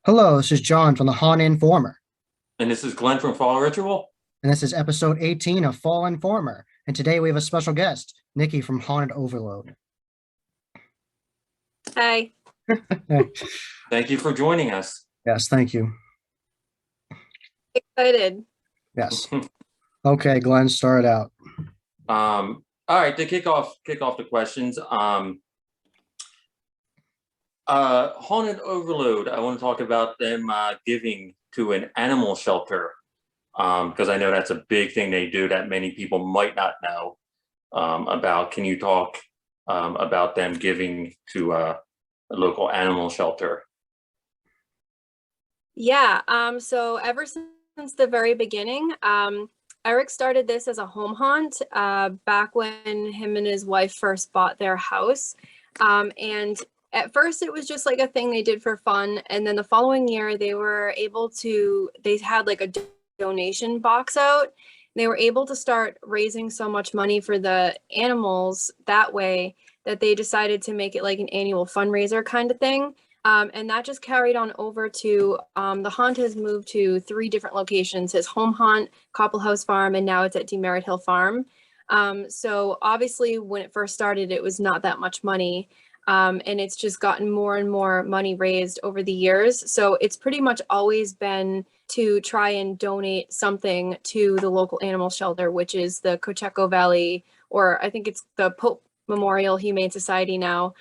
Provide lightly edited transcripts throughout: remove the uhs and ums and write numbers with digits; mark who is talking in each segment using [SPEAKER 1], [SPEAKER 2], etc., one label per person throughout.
[SPEAKER 1] Hello, this is John from the Han Informer,
[SPEAKER 2] And this is Glenn from Fall Ritual.
[SPEAKER 1] and this is episode 18 of Fall Informer. And today we have a special guest, Nikki from Haunted Overload.
[SPEAKER 3] Hi.
[SPEAKER 2] Thank you for joining us.
[SPEAKER 1] Yes, thank you.
[SPEAKER 3] Excited.
[SPEAKER 1] Yes. Okay, Glenn, start out.
[SPEAKER 2] All right, to kick off the questions. Haunted Overload. I want to talk about them giving to an animal shelter because I know that's a big thing they do that many people might not know about. Can you talk about them giving to a local animal shelter?
[SPEAKER 3] Yeah. So ever since the very beginning, Eric started this as a home haunt back when him and his wife first bought their house. And at first it was just like a thing they did for fun. And then the following year they had like a donation box out. They were able to start raising so much money for the animals that way that they decided to make it like an annual fundraiser kind of thing. And that just carried on over to the haunt has moved to 3 different locations: his home haunt, Copple House Farm, and now it's at Demerit Hill Farm. So obviously when it first started, it was not that much money. And it's just gotten more and more money raised over the years. So it's pretty much always been to try and donate something to the local animal shelter, which is the Cocheco Valley, or I think it's the Pope Memorial Humane Society now.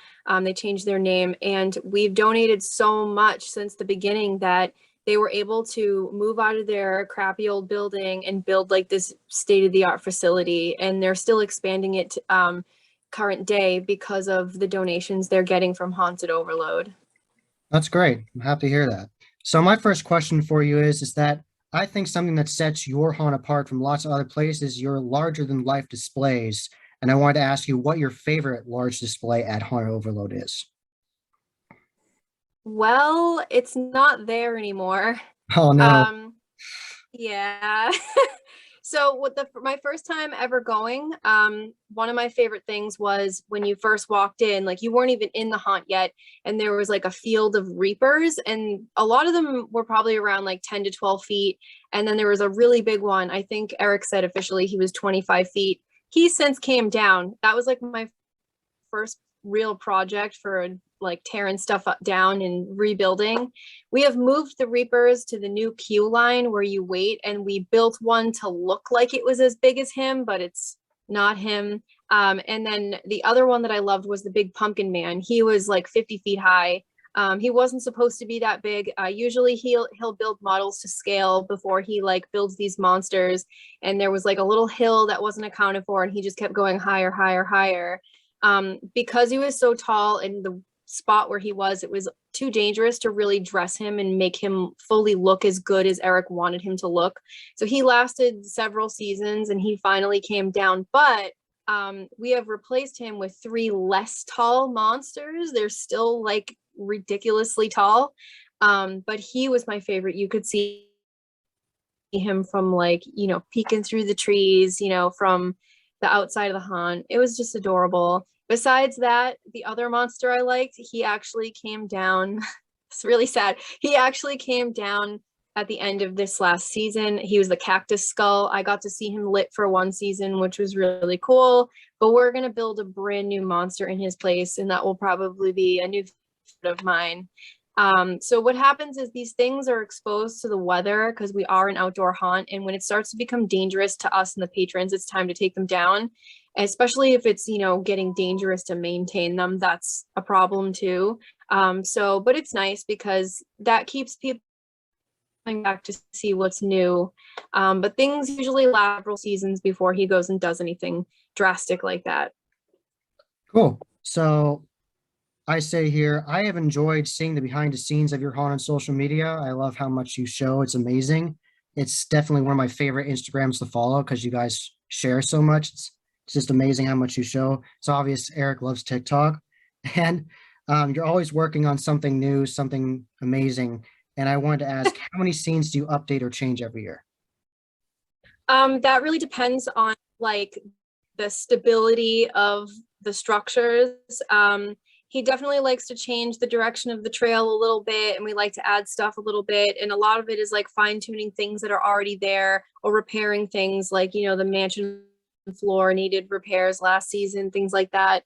[SPEAKER 3] They changed their name, and we've donated so much since the beginning that they were able to move out of their crappy old building and build like this state-of-the-art facility, and they're still expanding it current day because of the donations they're getting from Haunted Overload.
[SPEAKER 1] That's great. I'm happy to hear that. So my first question for you is that I think something that sets your haunt apart from lots of other places, your larger than life displays. And I wanted to ask you what your favorite large display at Haunted Overload is.
[SPEAKER 3] Well, it's not there anymore.
[SPEAKER 1] Oh no.
[SPEAKER 3] Um, yeah. So with my first time ever going, one of my favorite things was when you first walked in, like you weren't even in the haunt yet, and there was like a field of reapers, and a lot of them were probably around like 10 to 12 feet. And then there was a really big one. I think Eric said officially he was 25 feet. He since came down. That was like my first real project for like tearing stuff down and rebuilding. We have moved the Reapers to the new queue line where you wait, and we built one to look like it was as big as him, but it's not him. And then the other one that I loved was the Big Pumpkin Man. He was like 50 feet high. He wasn't supposed to be that big. Usually he'll build models to scale before he like builds these monsters. And there was like a little hill that wasn't accounted for, and he just kept going higher, higher, higher. Because he was so tall and the spot where he was, it was too dangerous to really dress him and make him fully look as good as Eric wanted him to look. So he lasted several seasons and he finally came down. But we have replaced him with 3 less tall monsters. They're still like ridiculously tall. But he was my favorite. You could see him from like, peeking through the trees, from the outside of the haunt. It was just adorable. Besides that, the other monster I liked, he actually came down. It's really sad. He actually came down at the end of this last season. He was the cactus skull. I got to see him lit for 1 season, which was really cool. But we're going to build a brand new monster in his place, and that will probably be a new favorite of mine. So what happens is these things are exposed to the weather because we are an outdoor haunt. And when it starts to become dangerous to us and the patrons, it's time to take them down. Especially if it's, getting dangerous to maintain them, that's a problem too. But it's nice because that keeps people coming back to see what's new. But things usually last several seasons before he goes and does anything drastic like that.
[SPEAKER 1] Cool. So I say here, I have enjoyed seeing the behind the scenes of your haunt on social media. I love how much you show. It's amazing. It's definitely one of my favorite Instagrams to follow because you guys share so much. It's just amazing how much you show. It's obvious Eric loves TikTok, and you're always working on something new, something amazing. And I wanted to ask, how many scenes do you update or change every year?
[SPEAKER 3] That really depends on like the stability of the structures. he definitely likes to change the direction of the trail a little bit, and we like to add stuff a little bit. And a lot of it is like fine tuning things that are already there, or repairing things like, you know, the mansion floor needed repairs last season, things like that.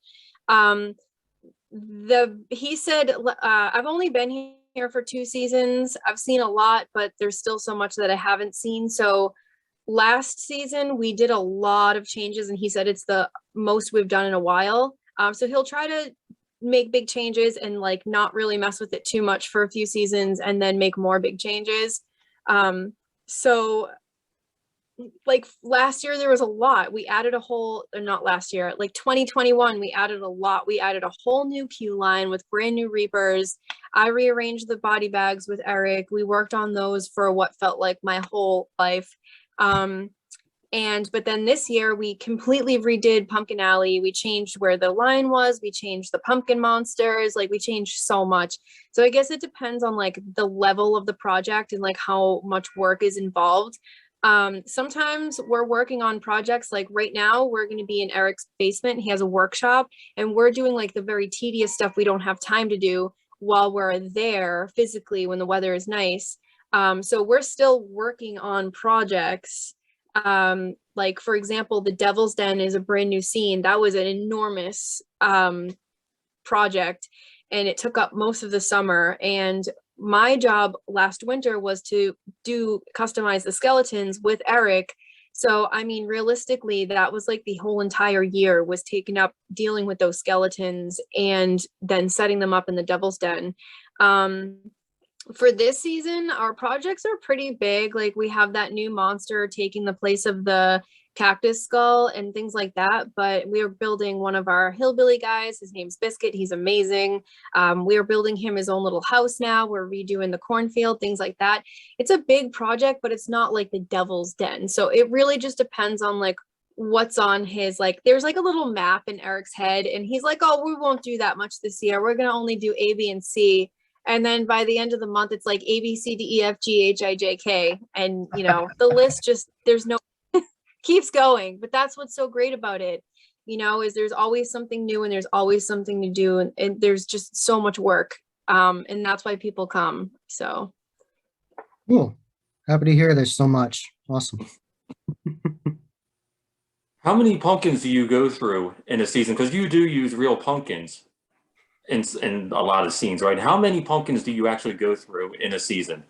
[SPEAKER 3] He said, I've only been here for 2 seasons. I've seen a lot, but there's still so much that I haven't seen. So last season we did a lot of changes, and he said it's the most we've done in a while. So he'll try to make big changes and like not really mess with it too much for a few seasons, and then make more big changes. So like last year there was a lot. We added a whole, or not last year, like 2021, we added a lot. We added a whole new queue line with brand new reapers. I rearranged the body bags with Eric. We worked on those for what felt like my whole life. But then this year we completely redid Pumpkin Alley. We changed where the line was. We changed the pumpkin monsters. Like we changed so much. So I guess it depends on like the level of the project and like how much work is involved. Sometimes we're working on projects, like right now we're going to be in Eric's basement. He has a workshop, and we're doing like the very tedious stuff we don't have time to do while we're there physically when the weather is nice. So we're still working on projects. Like for example, the Devil's Den is a brand new scene. That was an enormous project, and it took up most of the summer. And my job last winter was to customize the skeletons with Eric. So I mean, realistically, that was like the whole entire year was taken up dealing with those skeletons and then setting them up in the Devil's Den. For this season, our projects are pretty big. Like we have that new monster taking the place of the cactus skull and things like that. But we are building one of our hillbilly guys. His name's Biscuit. He's amazing. We are building him his own little house now. We're redoing the cornfield, things like that. It's a big project, but it's not like the Devil's Den. So it really just depends on like what's on his, like there's like a little map in Eric's head, and he's like, oh, we won't do that much this year. We're gonna only do A, B, and C. And then by the end of the month, it's like A, B, C, D, E, F, G, H, I, J, K. And, you know, the list just, there's no, keeps going. But that's what's so great about it, you know, is there's always something new and there's always something to do. And there's just so much work. And that's why people come. So.
[SPEAKER 1] Cool. Happy to hear there's so much. Awesome.
[SPEAKER 2] How many pumpkins do you go through in a season? Because you do use real pumpkins in a lot of scenes, right? How many pumpkins do you actually go through in a season?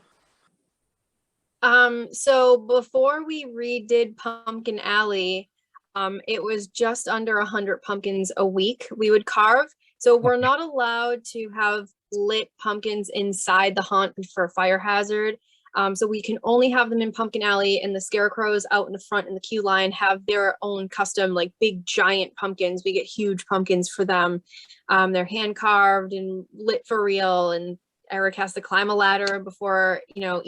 [SPEAKER 3] So before we redid Pumpkin Alley, it was just under 100 pumpkins a week we would carve. So we're not allowed to have lit pumpkins inside the haunt for fire hazard. So we can only have them in Pumpkin Alley, and the scarecrows out in the front in the queue line have their own custom, like big giant pumpkins. We get huge pumpkins for them. They're hand carved and lit for real. And Eric has to climb a ladder before, you know,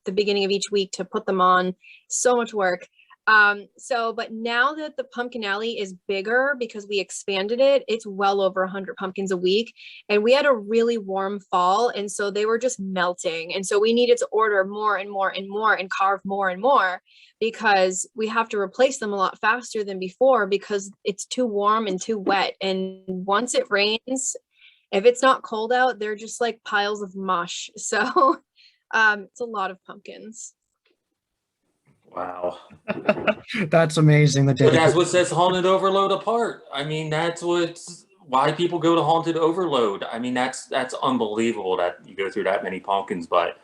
[SPEAKER 3] the beginning of each week to put them on. So much work. But now that the Pumpkin Alley is bigger because we expanded it, it's well over 100 pumpkins a week. And we had a really warm fall, and so they were just melting. And so we needed to order more and more and more and carve more and more, because we have to replace them a lot faster than before because it's too warm and too wet. And once it rains, if it's not cold out, they're just like piles of mush. So it's a lot of pumpkins.
[SPEAKER 2] Wow.
[SPEAKER 1] That's amazing.
[SPEAKER 2] But that's what sets Haunted Overload apart. I mean, that's why people go to Haunted Overload. I mean, that's unbelievable that you go through that many pumpkins, but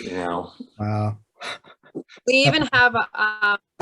[SPEAKER 2] you know.
[SPEAKER 1] Wow.
[SPEAKER 3] We even have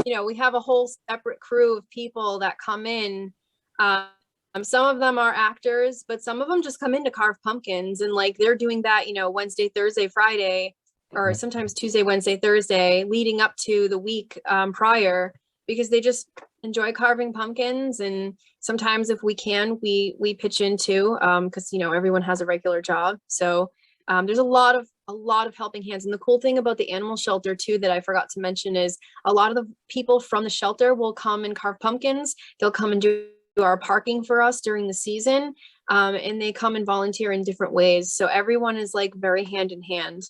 [SPEAKER 3] we have a whole separate crew of people that come in. Some of them are actors, but some of them just come in to carve pumpkins, and like they're doing that, you know, Wednesday, Thursday, Friday, or sometimes Tuesday, Wednesday, Thursday, leading up to the week prior, because they just enjoy carving pumpkins. And sometimes if we can, we pitch in too, because you know everyone has a regular job. So there's a lot of helping hands. And the cool thing about the animal shelter too that I forgot to mention is a lot of the people from the shelter will come and carve pumpkins. They'll come and do our parking for us during the season, and they come and volunteer in different ways. So everyone is like very hand in hand.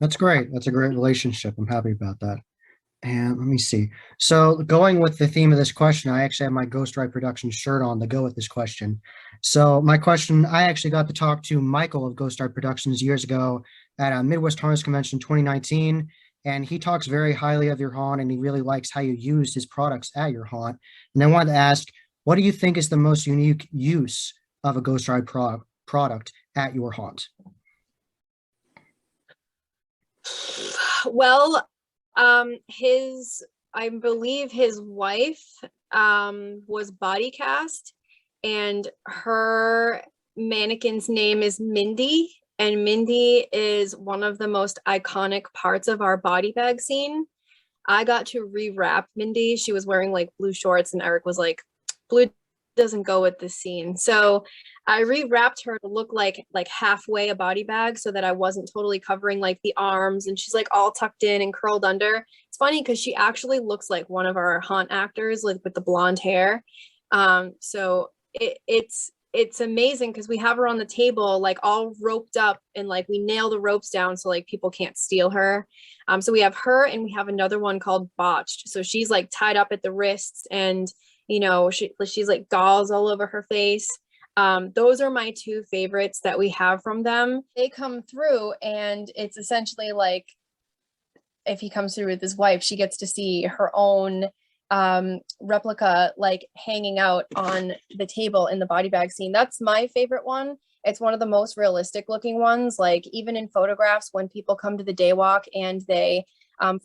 [SPEAKER 1] That's great. That's a great relationship. I'm happy about that. And let me see. So going with the theme of this question, I actually have my Ghost Ride Productions shirt on to go with this question. So my question, I actually got to talk to Michael of Ghost Ride Productions years ago at a Midwest Harness Convention 2019, and he talks very highly of your haunt, and he really likes how you used his products at your haunt. And I wanted to ask, what do you think is the most unique use of a Ghost Ride product at your haunt?
[SPEAKER 3] Well, his, I believe his wife was body cast, and her mannequin's name is Mindy, and Mindy is one of the most iconic parts of our body bag scene. I got to rewrap Mindy. She was wearing like blue shorts, and Eric was like, blue doesn't go with this scene. So I rewrapped her to look like halfway a body bag so that I wasn't totally covering like the arms, and she's like all tucked in and curled under. It's funny because she actually looks like one of our haunt actors, like with the blonde hair. So it's amazing because we have her on the table like all roped up, and like we nail the ropes down so like people can't steal her. So we have her, and we have another one called Botched. So she's like tied up at the wrists, and you know, she's like gauze all over her face. Those are my two favorites that we have from them. They come through, and it's essentially like if he comes through with his wife, she gets to see her own replica like hanging out on the table in the body bag scene. That's my favorite one. It's one of the most realistic looking ones. Like even in photographs, when people come to the day walk and they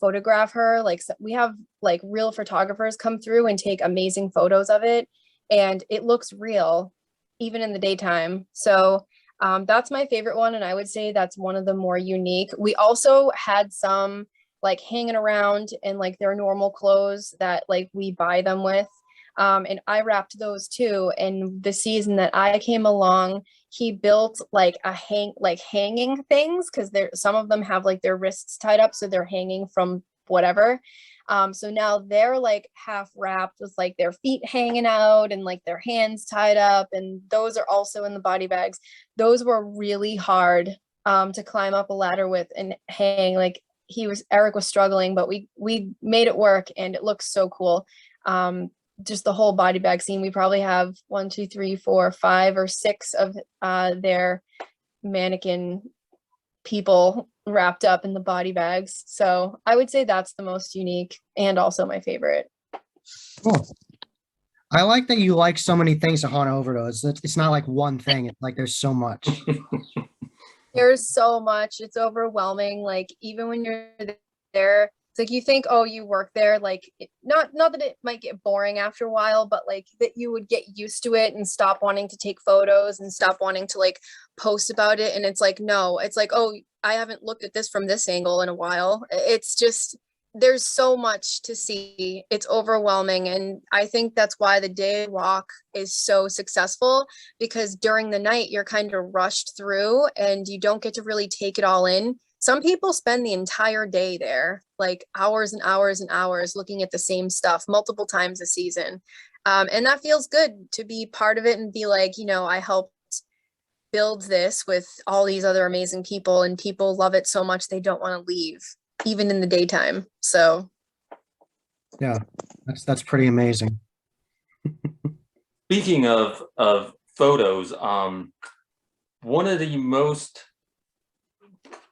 [SPEAKER 3] photograph her, like we have like real photographers come through and take amazing photos of it, and it looks real even in the daytime. So that's my favorite one, and I would say that's one of the more unique. We also had some like hanging around in like their normal clothes that like we buy them with, and I wrapped those too. And the season that I came along, he built like hanging things, because there some of them have like their wrists tied up, so they're hanging from whatever. So now they're like half wrapped with like their feet hanging out and like their hands tied up, and those are also in the body bags. Those were really hard to climb up a ladder with and hang. Like Eric was struggling, but we made it work, and it looks so cool. Just the whole body bag scene, we probably have 1, 2, 3, 4, 5 or 6 of their mannequin people wrapped up in the body bags. So I would say that's the most unique and also my favorite.
[SPEAKER 1] Cool. I like that you like so many things to Haunt Overdose. It's not like one thing. It's like there's so much.
[SPEAKER 3] There's so much. It's overwhelming. Like even when you're there, it's like you think, oh, you work there. Like not that it might get boring after a while, but like that you would get used to it and stop wanting to take photos and stop wanting to like post about it. And it's like, no, it's like, oh, I haven't looked at this from this angle in a while. It's just there's so much to see. It's overwhelming. And I think that's why the day walk is so successful, because during the night you're kind of rushed through and you don't get to really take it all in. Some people spend the entire day there, like hours and hours and hours looking at the same stuff multiple times a season. And that feels good to be part of it and be like, you know, I helped build this with all these other amazing people, and people love it so much they don't want to leave even in the daytime. So
[SPEAKER 1] Yeah, that's pretty amazing.
[SPEAKER 2] Speaking of photos, one of the most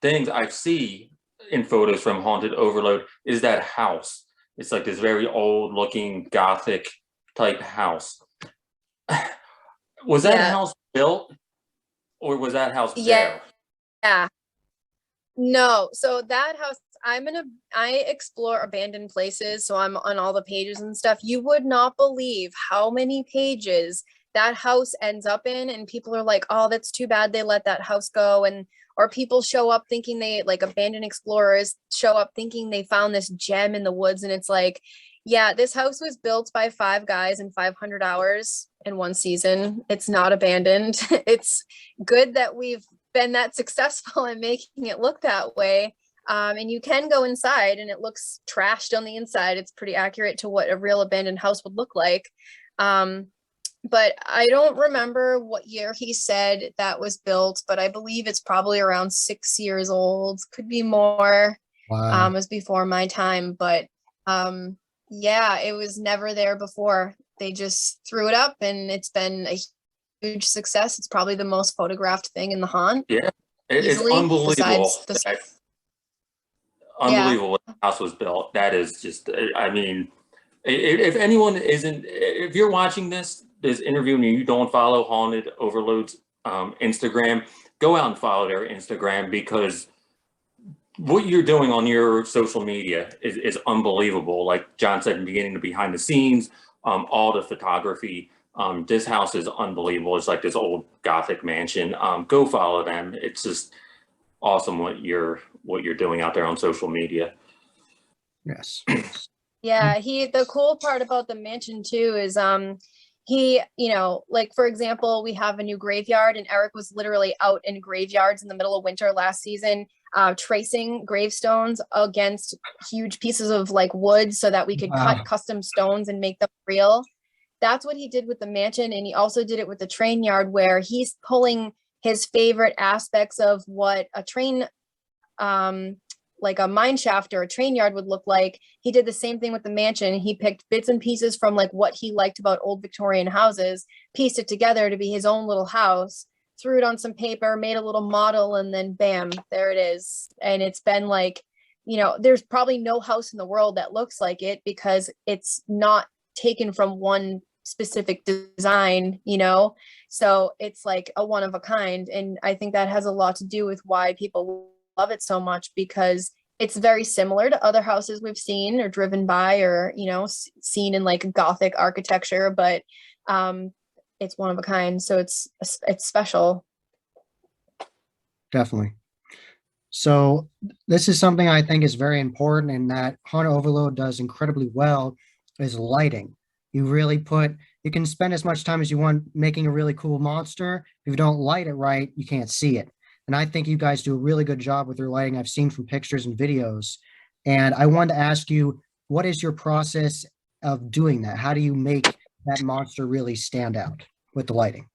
[SPEAKER 2] things I see in photos from Haunted Overload is that house. It's like this very old looking Gothic type house. Was that
[SPEAKER 3] yeah,
[SPEAKER 2] house built, or was that house
[SPEAKER 3] yeah,
[SPEAKER 2] there?
[SPEAKER 3] yeah. No, so that house, I explore abandoned places, so I'm on all the pages and stuff. You would not believe how many pages that house ends up in, and people are like, oh, that's too bad they let that house go. And or people show up thinking they like abandoned explorers show up thinking they found this gem in the woods, and it's like, yeah, this house was built by 5 guys in 500 hours in one season. It's not abandoned. It's good that we've been that successful in making it look that way. And you can go inside and it looks trashed on the inside. It's pretty accurate to what a real abandoned house would look like. But I don't remember what year he said that was built, but I believe it's probably around 6 years old. Could be more.
[SPEAKER 1] Wow.
[SPEAKER 3] It was before my time, but Yeah, it was never there before. They just threw it up and it's been a huge success. It's probably the most photographed thing in the haunt
[SPEAKER 2] Yeah, it's
[SPEAKER 3] easily,
[SPEAKER 2] unbelievable
[SPEAKER 3] besides the
[SPEAKER 2] that
[SPEAKER 3] yeah.
[SPEAKER 2] unbelievable when the house was built. That is just, I mean, if anyone isn't, if you're watching this interview and you don't follow Haunted Overload's Instagram, go out and follow their Instagram, because what you're doing on your social media is unbelievable. Like John said in the beginning, the behind the scenes, all the photography. This house is unbelievable. It's like this old Gothic mansion. Go follow them. It's just awesome what you're doing out there on social media.
[SPEAKER 1] Yes.
[SPEAKER 3] Yeah, the cool part about the mansion too is he, you know, like for example, we have a new graveyard and Eric was literally out in graveyards in the middle of winter last season, tracing gravestones against huge pieces of like wood so that we could
[SPEAKER 1] Wow.
[SPEAKER 3] cut custom stones and make them real. That's what he did with the mansion, and he also did it with the train yard, where he's pulling his favorite aspects of what a train like a mine shaft or a train yard would look like. He did the same thing with the mansion. He picked bits and pieces from like what he liked about old Victorian houses, pieced it together to be his own little house, threw it on some paper, made a little model, and then bam, there it is. And it's been like, you know, there's probably no house in the world that looks like it because it's not taken from one specific design, you know? So it's like a one of a kind. And I think that has a lot to do with why people love it so much, because it's very similar to other houses we've seen or driven by, or you know, seen in like Gothic architecture, but it's one of a kind, so it's special.
[SPEAKER 1] Definitely. So this is something I think is very important and that Haunted Overload does incredibly well is lighting. You can spend as much time as you want making a really cool monster. If you don't light it right, you can't see it. And I think you guys do a really good job with your lighting. I've seen from pictures and videos. And I wanted to ask you, what is your process of doing that? How do you make that monster really stand out with the lighting?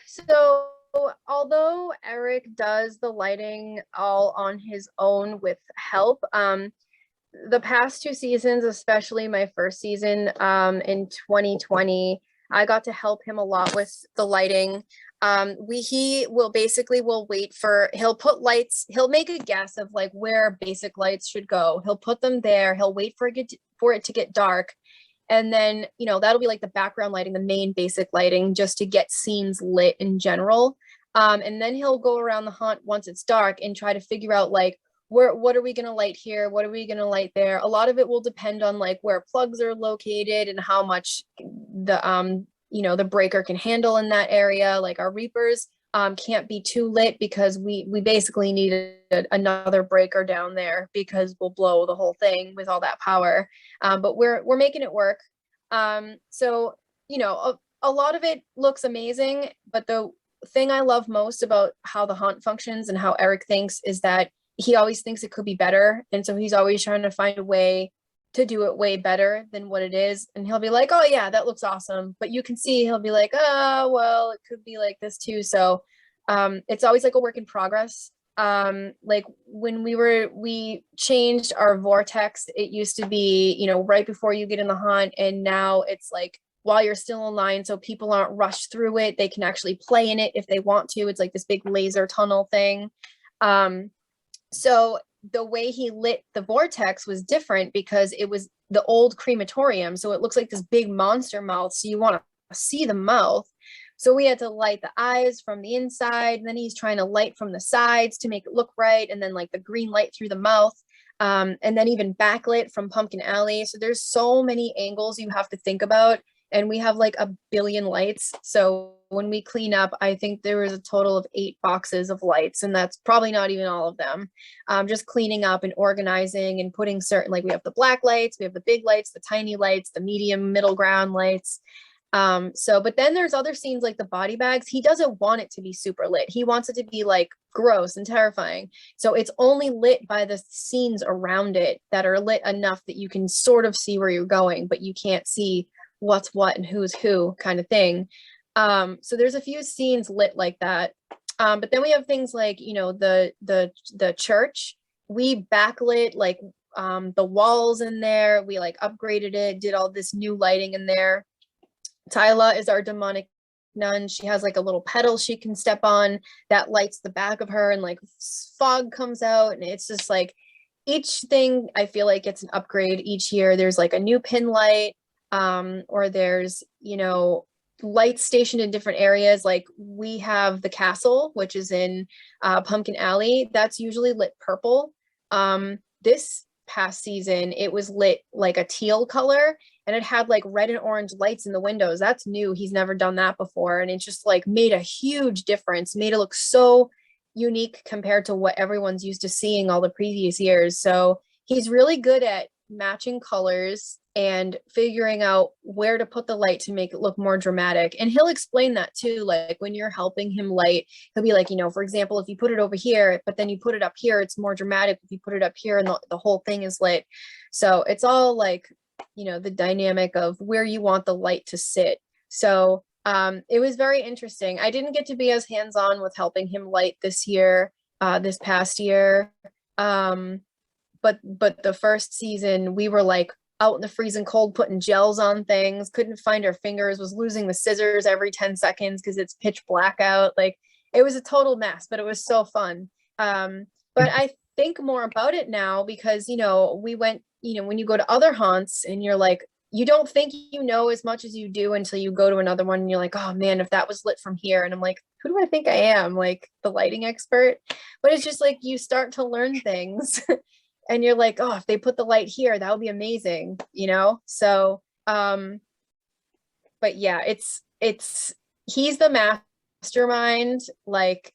[SPEAKER 3] So although Eric does the lighting all on his own with help, the past two seasons, especially my first season, in 2020, I got to help him a lot with the lighting. He will basically will wait for, he'll put lights, he'll make a guess of like where basic lights should go. He'll put them there. He'll wait for it to get dark. And then, you know, that'll be like the background lighting, the main basic lighting, just to get scenes lit in general. And then he'll go around the haunt once it's dark and try to figure out like, what are we going to light here? What are we going to light there? A lot of it will depend on like where plugs are located and how much the you know, the breaker can handle in that area. Like our reapers can't be too lit because we basically need another breaker down there because we'll blow the whole thing with all that power. But we're making it work. So you know, a lot of it looks amazing, but the thing I love most about how the haunt functions and how Eric thinks is that he always thinks it could be better. And so he's always trying to find a way to do it way better than what it is. And he'll be like, oh yeah, that looks awesome. But you can see he'll be like, oh, well, it could be like this too. So it's always like a work in progress. Like when we changed our vortex, it used to be, you know, right before you get in the haunt. And now it's like while you're still in line, so people aren't rushed through it. They can actually play in it if they want to. It's like this big laser tunnel thing. So the way he lit the vortex was different because it was the old crematorium. So it looks like this big monster mouth. So you want to see the mouth. So we had to light the eyes from the inside. And then he's trying to light from the sides to make it look right. And then like the green light through the mouth. And then even backlit from Pumpkin Alley. So there's so many angles you have to think about. And we have like a billion lights. So when we clean up, I think there was a total of 8 boxes of lights, and that's probably not even all of them. Just cleaning up and organizing and putting certain, like we have the black lights, we have the big lights, the tiny lights, the medium middle ground lights. But then there's other scenes like the body bags. He doesn't want it to be super lit. He wants it to be like gross and terrifying. So it's only lit by the scenes around it that are lit enough that you can sort of see where you're going, but you can't see what's what and who's who kind of thing. So there's a few scenes lit like that. But then we have things like, you know, the church we backlit like the walls in there. We like upgraded it, did all this new lighting in there. Tyla is our demonic nun. She has like a little pedal she can step on that lights the back of her, and like fog comes out, and it's just like each thing I feel like gets an upgrade each year. There's like a new pin light, or there's, you know, lights stationed in different areas. Like we have the castle, which is in Pumpkin Alley. That's usually lit purple. This past season, it was lit like a teal color, and it had like red and orange lights in the windows. That's new. He's never done that before. And it just like made a huge difference, made it look so unique compared to what everyone's used to seeing all the previous years. So he's really good at matching colors and figuring out where to put the light to make it look more dramatic. And he'll explain that too. Like when you're helping him light, he'll be like, you know, for example, if you put it over here, but then you put it up here, it's more dramatic. If you put it up here and the whole thing is lit. So it's all like, you know, the dynamic of where you want the light to sit. So it was very interesting. I didn't get to be as hands-on with helping him light this year, this past year. But the first season we were like out in the freezing cold putting gels on things, couldn't find our fingers, was losing the scissors every 10 seconds because it's pitch black out. Like it was a total mess, but it was so fun. But I think more about it now because, you know, we went, you know, when you go to other haunts and you're like, you don't think you know as much as you do until you go to another one and you're like, oh man, if that was lit from here. And I'm like, who do I think I am? Like the lighting expert. But it's just like you start to learn things and you're like, oh, if they put the light here, that would be amazing, you know? So but yeah, it's he's the mastermind. Like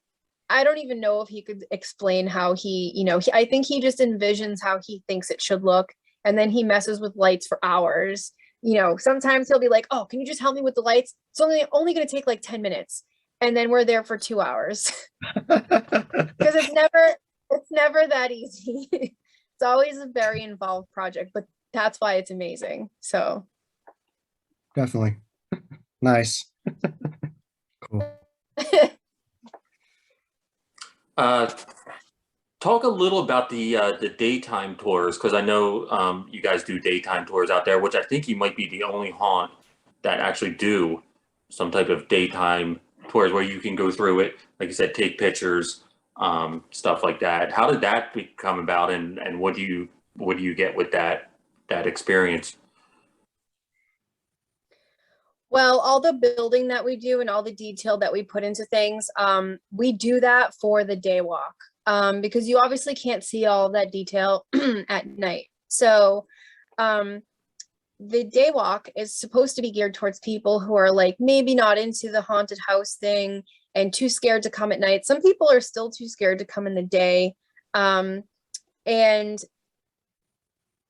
[SPEAKER 3] I don't even know if he could explain how he, you know, I think he just envisions how he thinks it should look. And then he messes with lights for hours. You know, sometimes he'll be like, oh, can you just help me with the lights? It's only going to take like 10 minutes. And then we're there for 2 hours. Because it's never that easy. It's always a very involved project, but that's why it's amazing. So
[SPEAKER 1] Definitely. Nice. Cool.
[SPEAKER 2] Talk a little about the daytime tours, because I know you guys do daytime tours out there, which I think you might be the only haunt that actually do some type of daytime tours where you can go through it, like you said, take pictures, stuff like that. How did that come about, and what do you get with that experience?
[SPEAKER 3] well, all the building that we do and all the detail that we put into things, we do that for the day walk. Because you obviously can't see all of that detail at night. So the day walk is supposed to be geared towards people who are like maybe not into the haunted house thing and too scared to come at night. Some people are still too scared to come in the day. And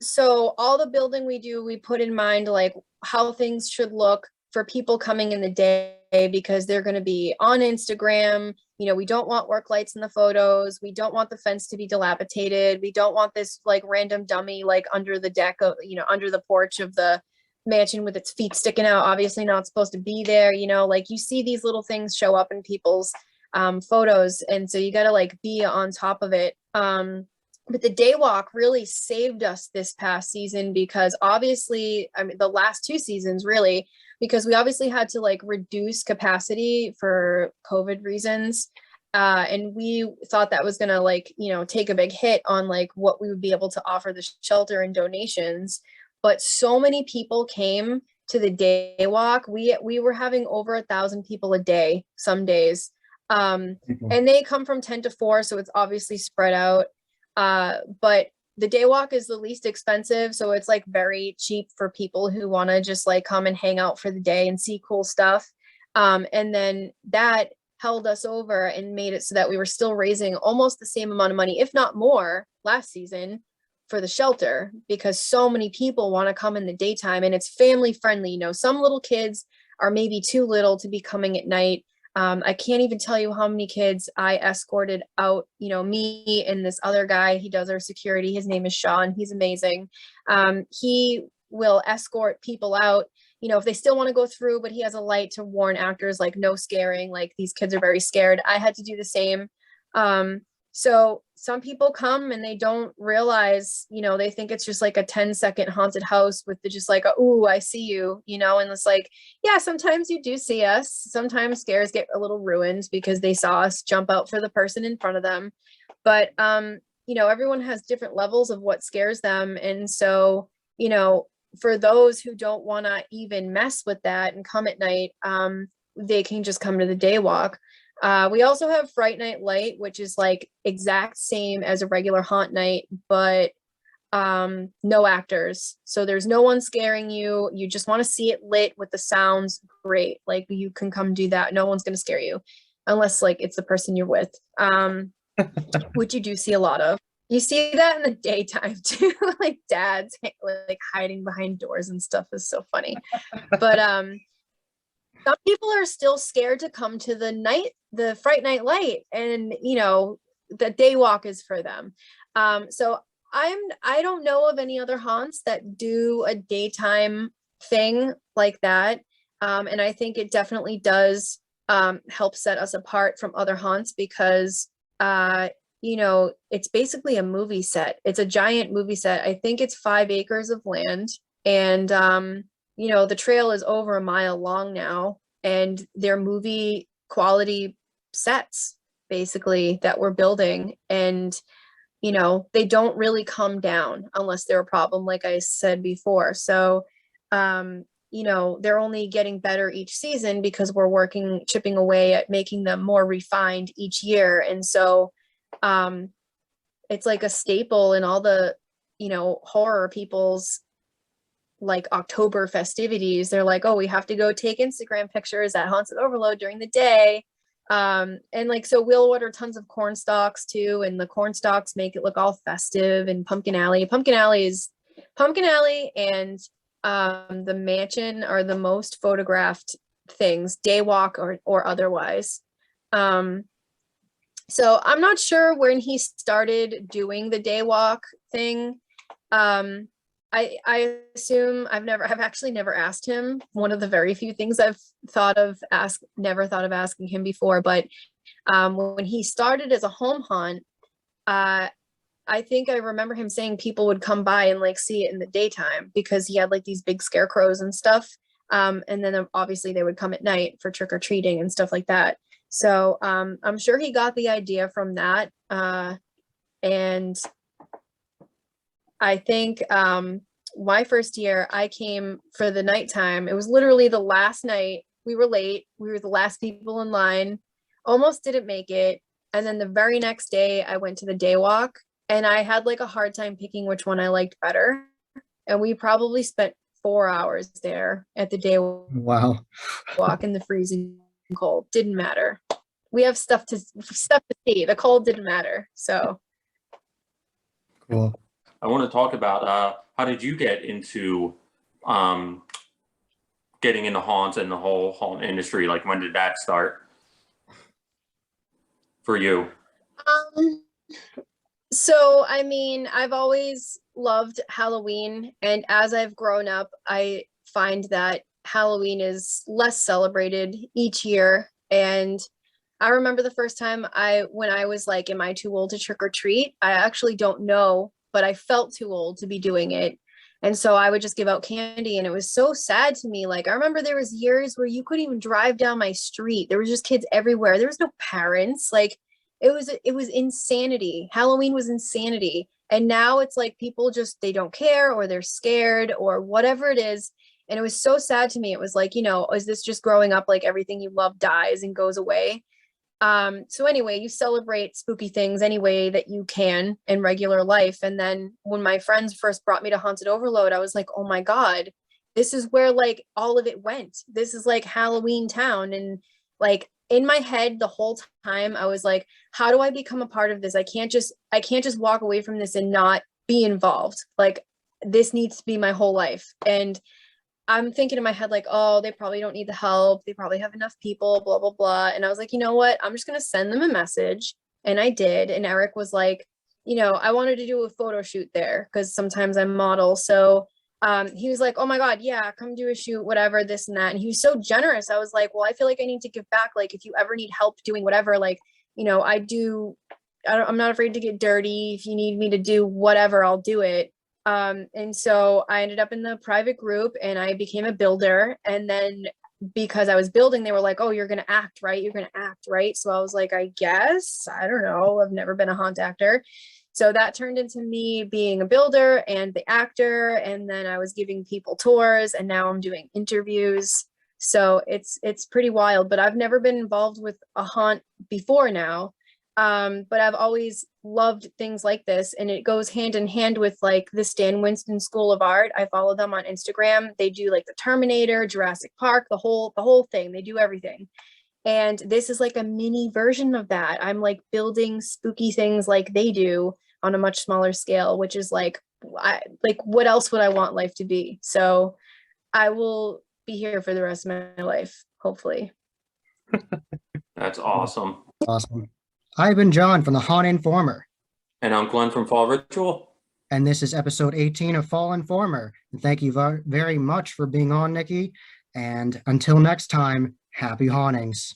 [SPEAKER 3] so all the building we do, we put in mind like how things should look for people coming in the day, because they're going to be on Instagram. You know, we don't want work lights in the photos. We don't want the fence to be dilapidated. We don't want this like random dummy like under the deck of, you know, under the porch of the mansion with its feet sticking out, obviously not supposed to be there. You know, like you see these little things show up in people's photos, and so you got to like be on top of it. But the day walk really saved us this past season, because obviously, I mean, the last 2 seasons really, because we obviously had to like reduce capacity for COVID reasons. And we thought that was going to like, you know, take a big hit on like what we would be able to offer the shelter and donations. But so many people came to the day walk. We were having over 1,000 people a day, some days. And they come from 10 to 4. So it's obviously spread out. But the day walk is the least expensive, so it's like very cheap for people who want to just like come and hang out for the day and see cool stuff. And then that held us over and made it so that we were still raising almost the same amount of money, if not more, last season for the shelter, because so many people want to come in the daytime and it's family friendly. You know, some little kids are maybe too little to be coming at night. I can't even tell you how many kids I escorted out, you know, me and this other guy, he does our security. His name is Sean. He's amazing. He will escort people out, you know, if they still want to go through, but he has a light to warn actors, like no scaring, like these kids are very scared. I had to do the same. So some people come and they don't realize, you know, they think it's just like a 10-second haunted house with the just like, oh, I see you, you know, and it's like, yeah, sometimes you do see us. Sometimes scares get a little ruined because they saw us jump out for the person in front of them. But you know, everyone has different levels of what scares them. And so, you know, for those who don't want to even mess with that and come at night, they can just come to the day walk. We also have Fright Night Light, which is like exact same as a regular haunt night, but no actors. So there's no one scaring you. You just want to see it lit with the sounds. Great. Like you can come do that. No one's going to scare you unless like it's the person you're with. Which you do see a lot of. You see that in the daytime too, like dads like hiding behind doors and stuff is so funny. But some people are still scared to come to the Fright Night Light, and you know, the day walk is for them. So I don't know of any other haunts that do a daytime thing like that. And I think it definitely does help set us apart from other haunts because you know, it's basically a movie set. It's a giant movie set. I think it's 5 acres of land, and you know, the trail is over a mile long now, and they're movie quality sets basically that we're building. And, you know, they don't really come down unless they're a problem, like I said before. So, you know, they're only getting better each season because we're chipping away at making them more refined each year. And so, it's like a staple in all the, you know, horror people's like October festivities. They're like, oh, we have to go take Instagram pictures at Haunted Overload during the day. And like, so we'll order tons of corn stalks too. And the corn stalks make it look all festive. And Pumpkin Alley and the mansion are the most photographed things, day walk or otherwise. So I'm not sure when he started doing the day walk thing. I assume I've actually never asked him. One of the very few things I've never thought of asking him before. But when he started as a home haunt, I think I remember him saying people would come by and like see it in the daytime because he had like these big scarecrows and stuff. And then obviously they would come at night for trick or treating and stuff like that. So I'm sure he got the idea from that. And I think my first year I came for the nighttime. It was literally the last night. We were late. We were the last people in line. Almost didn't make it. And then the very next day I went to the day walk and I had like a hard time picking which one I liked better. And we probably spent 4 hours there at the day
[SPEAKER 1] Wow.
[SPEAKER 3] walk in the freezing cold. Didn't matter. We have stuff to see. The cold didn't matter. So
[SPEAKER 1] Cool.
[SPEAKER 2] I want to talk about how did you get into getting into haunts and the whole haunt industry? Like, when did that start for you?
[SPEAKER 3] So I mean, I've always loved Halloween, and as I've grown up, I find that Halloween is less celebrated each year. And I remember the first time when I was like, am I too old to trick or treat? I actually don't know, but I felt too old to be doing it. And so I would just give out candy, and it was so sad to me. Like, I remember there was years where you couldn't even drive down my street. There was just kids everywhere. There was no parents. Like, it was insanity. Halloween was insanity. And now it's like people just, they don't care, or they're scared, or whatever it is. And it was so sad to me. It was like, you know, is this just growing up, like everything you love dies and goes away? So anyway, you celebrate spooky things any way that you can in regular life. And then when my friends first brought me to Haunted Overload, I was like, oh my God, this is where like all of it went. This is like Halloween Town. And like in my head the whole time, I was like, how do I become a part of this? I can't just walk away from this and not be involved. Like, this needs to be my whole life. And I'm thinking in my head, like, oh, they probably don't need the help. They probably have enough people, blah, blah, blah. And I was like, you know what? I'm just going to send them a message. And I did. And Eric was like, you know, I wanted to do a photo shoot there because sometimes I model. So he was like, oh my God, yeah, come do a shoot, whatever, this and that. And he was so generous. I was like, well, I feel like I need to give back. Like, if you ever need help doing whatever, like, you know, I do I'm not afraid to get dirty. If you need me to do whatever, I'll do it. And so I ended up in the private group and I became a builder. And then because I was building, they were like, oh, you're going to act, right? You're going to act, right? So I was like, I guess, I don't know. I've never been a haunt actor. So that turned into me being a builder and the actor. And then I was giving people tours and now I'm doing interviews. So it's pretty wild, but I've never been involved with a haunt before now. But I've always loved things like this, and it goes hand in hand with like the Stan Winston School of Art. I follow them on Instagram. They do like the Terminator, Jurassic Park, the whole thing. They do everything. And this is like a mini version of that. I'm like building spooky things like they do on a much smaller scale, which is like what else would I want life to be? So I will be here for the rest of my life, hopefully.
[SPEAKER 2] That's awesome.
[SPEAKER 1] Awesome. I've been John from the Haunt Informer,
[SPEAKER 2] And I'm Glenn from Fall Ritual.
[SPEAKER 1] and this is episode 18 of Fall Informer. And thank you very much for being on, Nikki. And until next time, happy hauntings.